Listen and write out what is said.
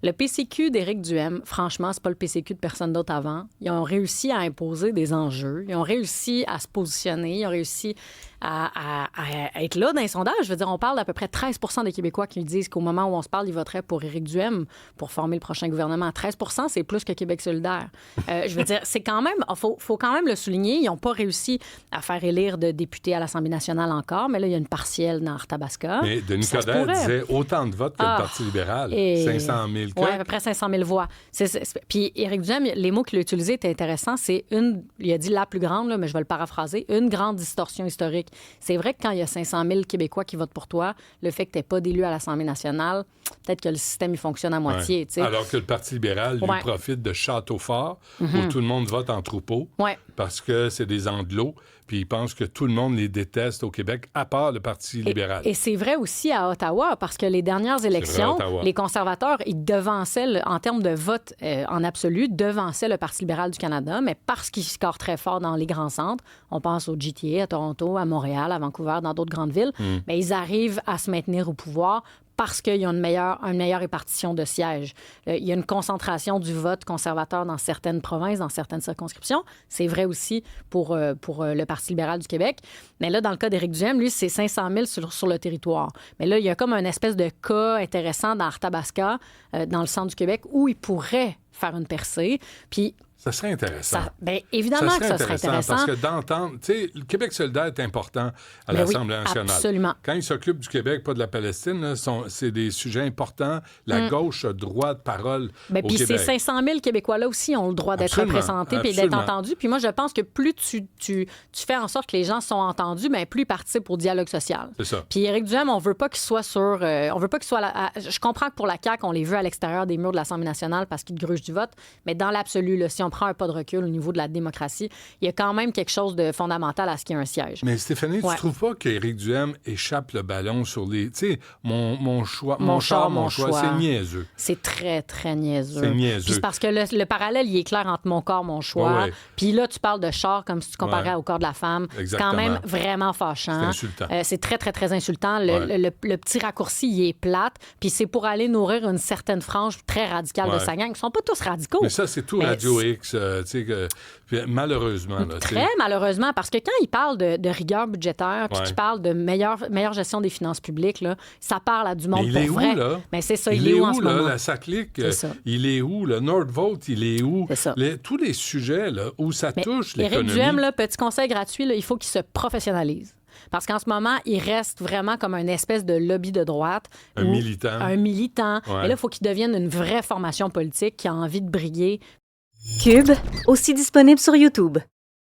Le PCQ d'Éric Duhem, franchement, c'est pas le PCQ de personne d'autre avant. Ils ont réussi à imposer des enjeux. Ils ont réussi à se positionner. Ils ont réussi à être là dans les sondages. Je veux dire, on parle d'à peu près 13 des Québécois qui disent qu'au moment où on se parle, ils voteraient pour Éric Duhem pour former le prochain gouvernement. 13 c'est plus que Québec solidaire. Je veux dire, c'est quand même... Faut quand même le souligner. Ils n'ont pas réussi à faire élire de députés à l'Assemblée nationale encore, mais là, il y a une partielle dans Arthabasca. Mais Denis Coderre disait autant de votes que le Parti libéral. 500 000 Oui, à peu près 500 000 voix. Puis Éric Duhem, les mots qu'il a utilisés étaient intéressants. C'est il a dit la plus grande, là, mais je vais le paraphraser, une grande distorsion historique. C'est vrai que quand il y a 500 000 Québécois qui votent pour toi, le fait que tu n'aies pas d'élu à l'Assemblée nationale, peut-être que le système, il fonctionne à moitié. Ouais. Alors que le Parti libéral, lui, profite de château fort où tout le monde vote en troupeau parce que c'est des anglos, puis ils pensent que tout le monde les déteste au Québec, à part le Parti libéral. Et c'est vrai aussi à Ottawa, parce que les dernières élections, les conservateurs, ils devançaient, en termes de vote en absolu, devançaient le Parti libéral du Canada, mais parce qu'ils scorent très fort dans les grands centres, on pense au GTA, à Toronto, à Montréal, à Vancouver, dans d'autres grandes villes, mais ils arrivent à se maintenir au pouvoir parce qu'ils ont une meilleure répartition de sièges. Il y a une concentration du vote conservateur dans certaines provinces, dans certaines circonscriptions. C'est vrai aussi pour le Parti libéral du Québec. Mais là, dans le cas d'Éric Duhem, lui, c'est 500 000 sur le territoire. Mais là, il y a comme un espèce de cas intéressant dans Arthabasca, dans le centre du Québec, où il pourrait faire une percée. Puis ça serait intéressant. Bien, évidemment que ça serait intéressant. Parce que d'entendre... Tu sais, le Québec solidaire est important à l'Assemblée nationale. Absolument. Quand il s'occupe du Québec, pas de la Palestine, là, c'est des sujets importants. La gauche a droit de parole au Québec. Puis ces 500 000 Québécois-là aussi ont le droit d'être représentés et d'être entendus. Puis moi, je pense que plus tu fais en sorte que les gens sont entendus, bien, plus ils participent au dialogue social. C'est ça. Puis Éric Duhem, on veut pas qu'il soit sur... on veut pas qu'il soit... je comprends que pour la CAQ, on les veut à l'extérieur des murs de l'Assemblée nationale parce qu'ils grugent du vote, mais dans l'absolu, là, si on prend un pas de recul au niveau de la démocratie, il y a quand même quelque chose de fondamental à ce qu'il y ait un siège. Mais Stéphanie, tu trouves pas qu'Éric Duhem échappe le ballon sur les... Tu sais, mon choix, c'est niaiseux. C'est très, très niaiseux. C'est niaiseux. Puis c'est parce que le parallèle, il est clair entre mon corps, mon choix. Puis là, tu parles de char comme si tu comparais au corps de la femme. Exactement. C'est quand même vraiment fâchant. C'est insultant. C'est très, très, très insultant. Le petit raccourci, il est plate. Puis c'est pour aller nourrir une certaine frange très radicale de sa gang. Ils sont pas tous radicaux. Mais ça, c'est tout Radio X, tu sais, malheureusement. Là, très malheureusement, parce que quand il parle de rigueur budgétaire, puis qu'il parle de meilleure gestion des finances publiques, là, ça parle à du monde pour vrai. Il est où, là? Mais c'est ça, il est où en ce moment? La SACLIC, il est où? Le Nordvolt, il est où? C'est ça. Tous les sujets là, où ça touche l'économie. Éric Duhem, là, petit conseil gratuit, là, il faut qu'il se professionnalise. Parce qu'en ce moment, il reste vraiment comme une espèce de lobby de droite. Un militant. Un militant. Et là, il faut qu'il devienne une vraie formation politique qui a envie de briller. Cube, aussi disponible sur YouTube.